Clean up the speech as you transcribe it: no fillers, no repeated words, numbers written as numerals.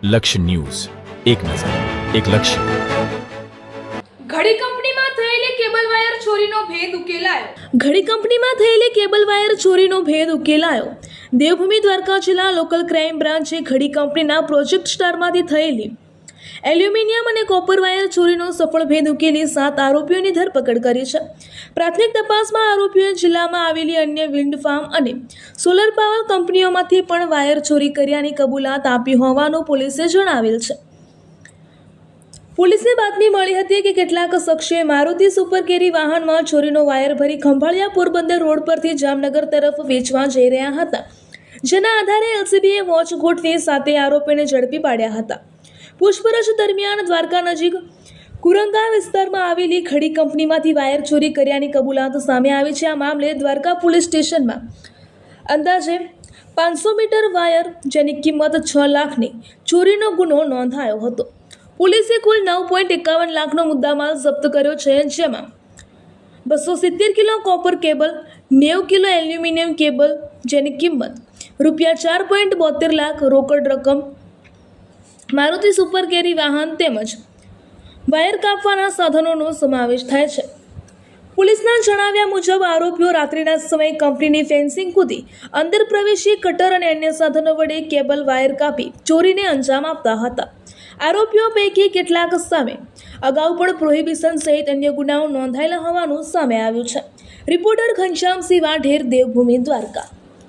લક્ષ્ય ન્યૂઝ, એક નજર, એક લક્ષ્ય. ઘડી કંપનીમાં થયેલી કેબલ વાયર ચોરીનો ભેદ ઉકેલાયો. ઘડી કંપનીમાં થયેલી કેબલ વાયર ચોરીનો ભેદ ઉકેલાયો. દેવભૂમિ દ્વારકા જિલ્લા લોકલ ક્રાઇમ બ્રાન્ચે ઘડી કંપનીના પ્રોજેક્ટ સ્ટારમાંથી થયેલી એલ્યુમિનિયમ અને કોપર વાયર ચોરીનો સફળ ભેદ ઉકેલી 7 આરોપીઓની ધરપકડ કરી છે. પ્રાથમિક તપાસમાં આરોપીઓએ જિલ્લામાં આવેલી અન્ય વિન્ડ ફાર્મ અને સોલર પાવર કંપનીઓમાંથી પણ વાયર ચોરી કર્યાની કબૂલાત આપી હોવાનું પોલીસે જણાવેલ છે. પોલીસને બાતમી મળી હતી કે કેટલાક શખ્સોએ મારુતિ સુપર કેરી વાહનમાં ચોરીનો વાયર ભરી ખંભાળિયા પોરબંદર રોડ પરથી જામનગર તરફ વેચવા જઈ રહ્યા હતા. જેના આધારે એલસીબીએ વોચ ગોઠવી 7 આરોપીઓને ઝડપી પાડ્યા હતા. પૂછપરછ દરમિયાન દ્વારકા નજીક કુરંગા વિસ્તારમાં આવેલી ખડી કંપનીમાંથી વાયર ચોરી કર્યાની કબૂલાત સામે આવી છે. આ મામલે દ્વારકા પોલીસ સ્ટેશનમાં અંદાજે 500 મીટર વાયર જેની કિંમત 6 લાખની ચોરીનો ગુનો નોંધાયો હતો. પોલીસે કુલ 9.51 લાખનો મુદ્દામાલ જપ્ત કર્યો છે, જેમાં 270 kilo copper cable, 90 kilo aluminium cable જેની કિંમત ₹4.72 લાખ, રોકડ રકમ, મારુતિ સુપર કેરી વાહન તેમજ વાયર કાપવાના સાધનોનો સમાવેશ થાય છે. પોલીસના જણાવ્યા મુજબ આરોપીઓ રાત્રિના સમયે કંપનીની ફેન્સિંગ કૂદી અંદર પ્રવેશી કટર અને અન્ય સાધનો વડે કેબલ વાયર કાપી ચોરીને અંજામ આપતા હતા. આરોપીઓ પૈકી કેટલાક સામે અગાઉ પણ પ્રોહિબિશન સહિત અન્ય ગુનાઓ નોંધાયેલા હોવાનું સામે આવ્યું છે. રિપોર્ટર ઘનશ્યામસિંહ વાઢેર, દેવભૂમિ દ્વારકા.